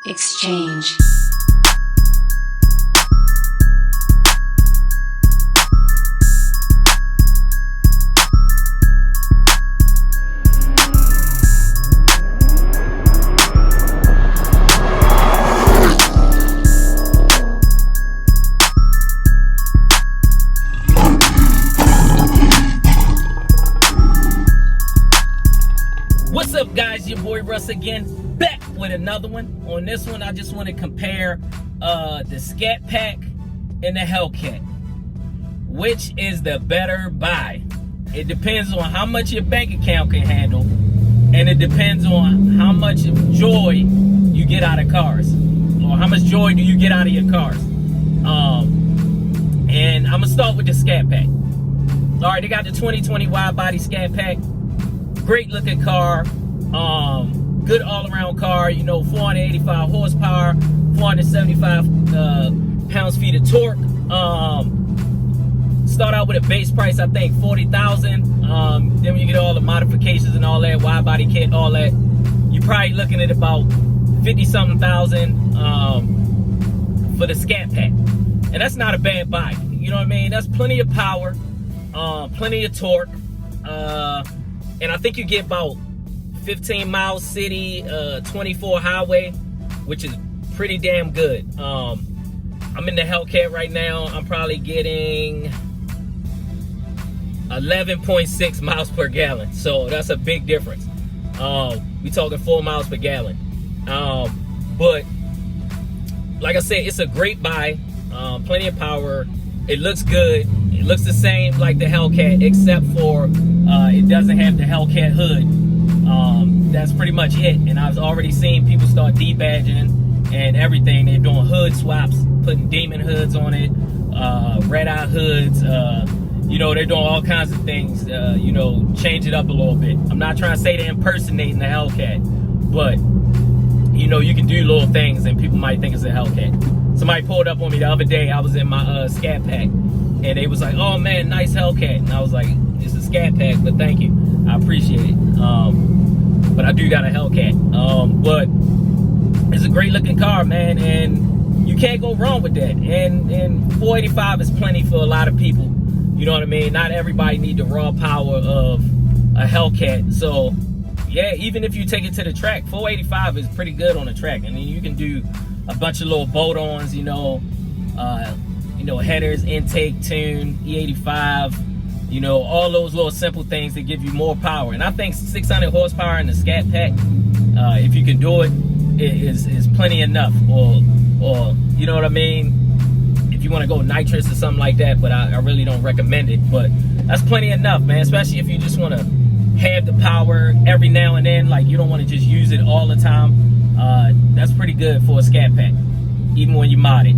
Exchange. What's up, guys? Your boy Russ again, back with another one. On this one, I just want to compare the Scatpack and the Hellcat. Which is the better buy? It depends on how much your bank account can handle, and it depends on how much joy you get out of cars, or how much joy do you get out of your cars. And I'm gonna start with the Scatpack. All right, they got the 2020 Widebody Scatpack. Great looking car, good all around car, 485 horsepower, 475 pounds-feet of torque. Start out with a base price, I think, $40,000. Then when you get all the modifications and all that, wide body kit, all that, you're probably looking at about 50-something thousand for the Scatpack. And that's not a bad buy. You know what I mean? That's plenty of power, plenty of torque. And I think you get about 15 miles city, 24 highway, which is pretty damn good. I'm in the Hellcat right now. I'm probably getting 11.6 miles per gallon. So that's a big difference. We talking 4 miles per gallon. But like I said, it's a great buy. Plenty of power. It looks good. It looks the same like the Hellcat, except for it doesn't have the Hellcat hood. That's pretty much it. And I've already seen people start debadging and everything. They're doing hood swaps, putting demon hoods on it, red eye hoods. They're doing all kinds of things. Change it up a little bit. I'm not trying to say they're impersonating the Hellcat, but you can do little things and people might think it's a Hellcat. Somebody pulled up on me the other day. I was in my Scatpack, and they was like, "Oh man, nice Hellcat." And I was like, "It's a Scatpack, but thank you, I appreciate it." But I do got a Hellcat. But it's a great looking car, man, and you can't go wrong with that. And 485 is plenty for a lot of people. You know what I mean? Not everybody need the raw power of a Hellcat. So yeah, even if you take it to the track, 485 is pretty good on the track. I mean, you can do a bunch of little bolt-ons, headers, intake, tune, E85, all those little simple things that give you more power. And I think 600 horsepower in the Scatpack, if you can do it, is plenty enough. Or you know what I mean? If you want to go nitrous or something like that, but I really don't recommend it. But that's plenty enough, man, especially if you just want to have the power every now and then, like you don't want to just use it all the time. That's pretty good for a Scatpack, even when you mod it.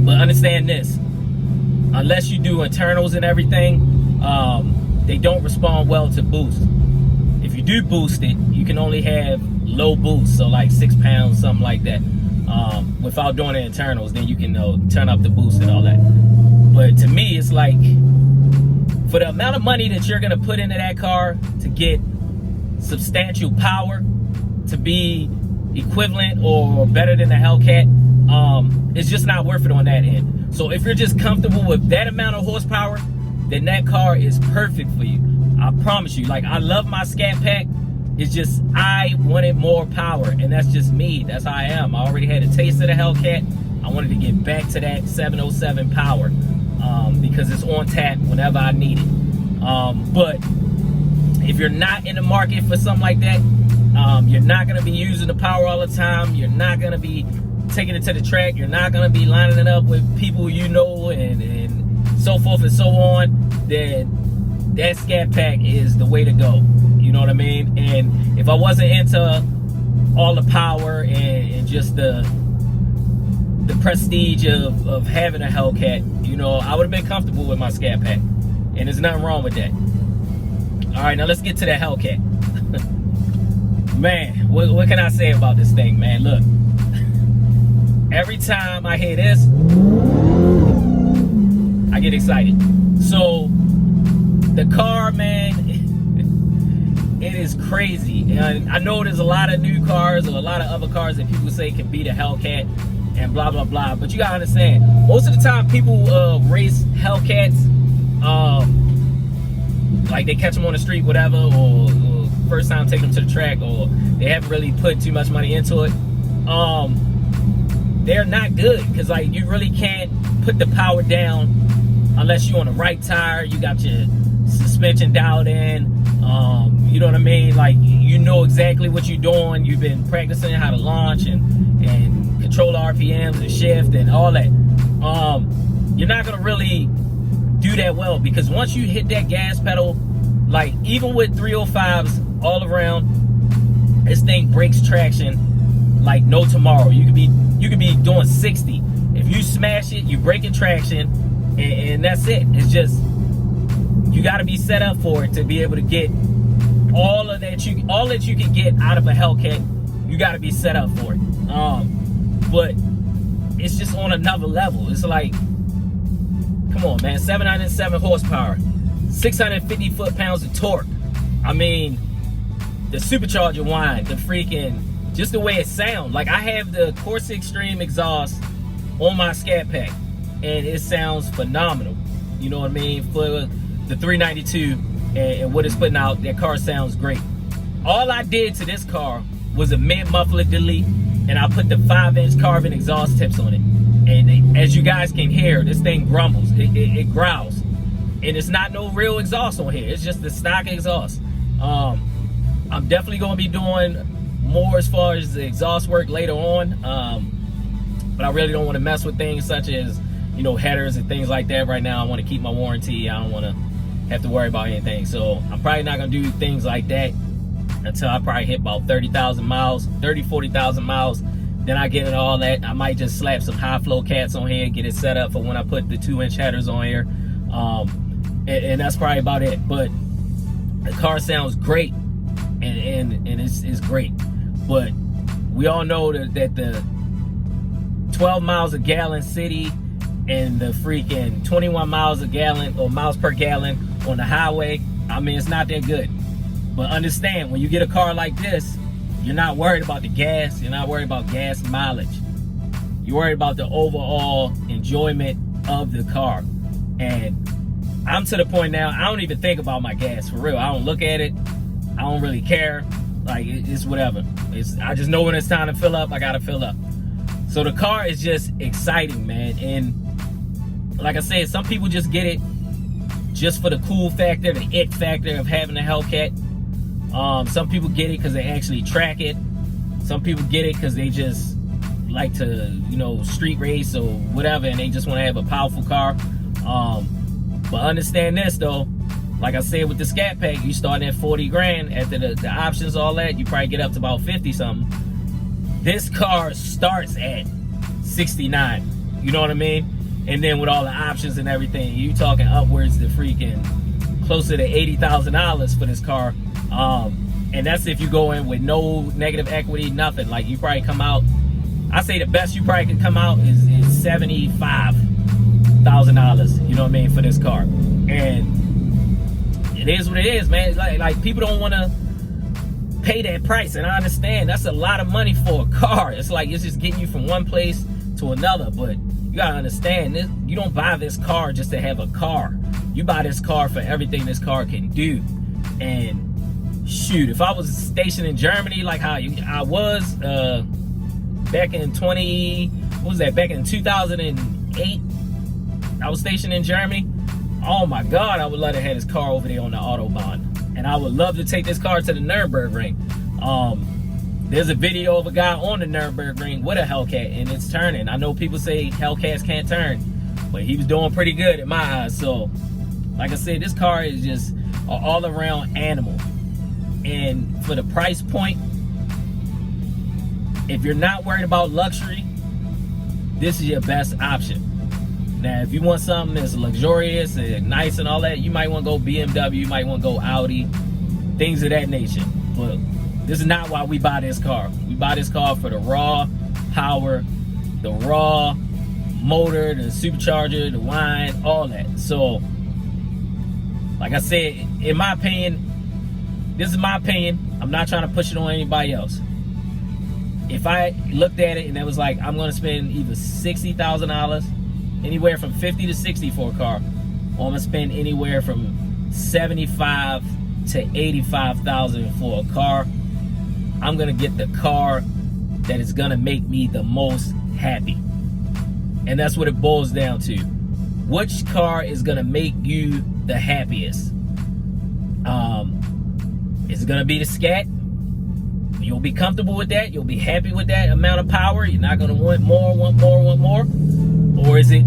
But understand this, unless you do internals and everything, they don't respond well to boost. If you do boost it, you can only have low boost, so like 6 pounds, something like that, without doing the internals. Then you can turn up the boost and all that. But to me, it's like, for the amount of money that you're gonna put into that car to get substantial power, to be equivalent or better than the Hellcat, it's just not worth it on that end. So if you're just comfortable with that amount of horsepower, then that car is perfect for you. I promise you. Like, I love my Scatpack. It's just I wanted more power, and that's just me. That's how I am. I already had a taste of the Hellcat. I wanted to get back to that 707 power, because it's on tap whenever I need it. But if you're not in the market for something like that, you're not going to be using the power all the time. You're not going to be taking it to the track. You're not going to be lining it up with people and so forth and so on. Then that Scatpack is the way to go. You know what I mean? And if I wasn't into all the power and just the prestige of having a Hellcat, I would have been comfortable with my Scatpack. And there's nothing wrong with that. All right, now let's get to the Hellcat. Man, what can I say about this thing, man? Look, every time I hear this, I get excited. So the car, man, it is crazy. And I know there's a lot of new cars or a lot of other cars that people say can beat a Hellcat and blah blah blah, but you gotta understand, most of the time people race Hellcats, like they catch them on the street, whatever, or first time take them to the track, or they haven't really put too much money into it. They're not good, because like you really can't put the power down unless you're on the right tire, you got your suspension dialed in, you know what I mean, like you know exactly what you're doing, you've been practicing how to launch and control RPMs and shift and all that. You're not gonna really do that well, because once you hit that gas pedal, like even with 305s all around, this thing breaks traction like no tomorrow. You could be doing 60. If you smash it, you breaking traction, and that's it. It's just, you got to be set up for it to be able to get all that you can get out of a Hellcat. You got to be set up for it. But it's just on another level. It's like, come on, man, 707 horsepower, 650 foot-pounds of torque. I mean, the supercharger whine, the freaking, just the way it sounds. Like, I have the Corsa Extreme exhaust on my Scatpack, and it sounds phenomenal. You know what I mean? For the 392 and what it's putting out, that car sounds great. All I did to this car was a mid-muffler delete, and I put the 5-inch carbon exhaust tips on it. And as you guys can hear, this thing grumbles, it growls. And it's not no real exhaust on here, it's just the stock exhaust. I'm definitely gonna be doing more as far as the exhaust work later on, but I really don't want to mess with things such as, you know, headers and things like that right now. I want to keep my warranty. I don't want to have to worry about anything, so I'm probably not gonna do things like that until I probably hit about 30,000 miles, 40,000 miles. Then I get it all that. I might just slap some high flow cats on here, get it set up for when I put the 2-inch headers on here, and that's probably about it. But the car sounds great, and it's great. But we all know that the 12 miles a gallon city and the freaking 21 miles a gallon or miles per gallon on the highway, I mean, it's not that good. But understand, when you get a car like this, you're not worried about the gas, you're not worried about gas mileage. You're worried about the overall enjoyment of the car. And I'm to the point now, I don't even think about my gas, for real. I don't look at it, I don't really care. Like, it's whatever. I just know when it's time to fill up, I gotta fill up. So the car is just exciting, man. And like I said, some people just get it just for the cool factor, the it factor of having a Hellcat. Some people get it because they actually track it. Some people get it because they just like to, you know, street race or whatever, and they just want to have a powerful car. But understand this though, like I said with the Scatpack, you start at 40 grand. After the options, all that, you probably get up to about 50 something. This car starts at 69. You know what I mean? And then with all the options and everything, you talking upwards to freaking closer to $80,000 for this car. And that's if you go in with no negative equity, nothing. Like, you probably come out, I say the best you probably could come out is $75,000, you know what I mean, for this car. And it is what it is, man. Like people don't want to pay that price, and I understand that's a lot of money for a car. It's like, it's just getting you from one place to another. But you gotta understand this, you don't buy this car just to have a car. You buy this car for everything this car can do. And shoot, if I was stationed in Germany like how I was back in back in 2008, I was stationed in Germany. Oh my God, I would love to have this car over there on the Autobahn. And I would love to take this car to the Nürburgring. There's a video of a guy on the Nürburgring with a Hellcat, and it's turning. I know people say Hellcats can't turn, but he was doing pretty good in my eyes. So, like I said, this car is just an all-around animal. And for the price point, if you're not worried about luxury, this is your best option. Now, if you want something that's luxurious and nice and all that, you might want to go BMW, you might want to go Audi, things of that nature. But this is not why we buy this car. We buy this car for the raw power, the raw motor, the supercharger, the whine, all that. So, like I said, in my opinion, this is my opinion. I'm not trying to push it on anybody else. If I looked at it and it was like, I'm going to spend either $60,000, anywhere from 50 to 60 for a car, or I'm going to spend anywhere from 75 to 85,000 for a car, I'm going to get the car that is going to make me the most happy. And that's what it boils down to. Which car is going to make you the happiest? Is it going to be the Scat? You'll be comfortable with that. You'll be happy with that amount of power. You're not going to want more. Or is it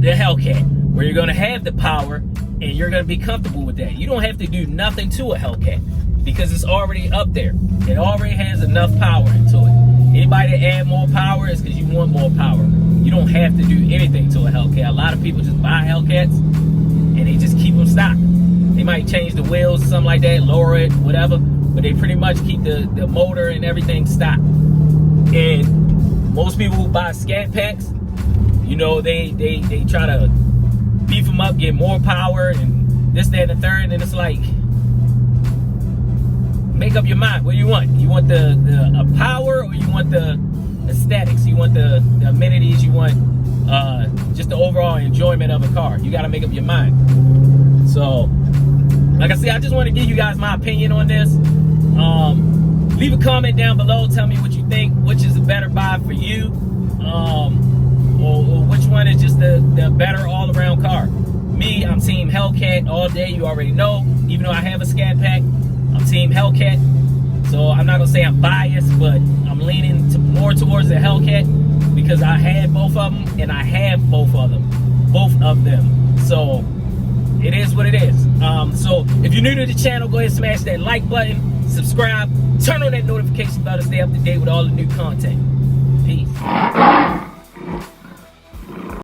the Hellcat, where you're going to have the power and you're going to be comfortable with that? You don't have to do nothing to a Hellcat because it's already up there. It already has enough power into it. Anybody that add more power is because you want more power. You don't have to do anything to a Hellcat. A lot of people just buy Hellcats and they just keep them stock. They might change the wheels or something like that, lower it, whatever, but they pretty much keep the motor and everything stock. And most people who buy Scat Packs, you know, they try to beef them up, get more power and this, that, and the third, and it's like, make up your mind. What do you want? You want the power, or you want the aesthetics? You want the amenities? You want just the overall enjoyment of a car? You got to make up your mind. So, like I said, I just want to give you guys my opinion on this. Leave a comment down below. Tell me what you think. Which is a better buy for you? Or which one is just the better all-around car? Me, I'm Team Hellcat all day. You already know. Even though I have a Scat Pack, I'm Team Hellcat. So I'm not going to say I'm biased, but I'm leaning more towards the Hellcat because I had both of them and I have both of them. So it is what it is. So if you're new to the channel, go ahead and smash that like button, subscribe, turn on that notification bell to stay up to date with all the new content.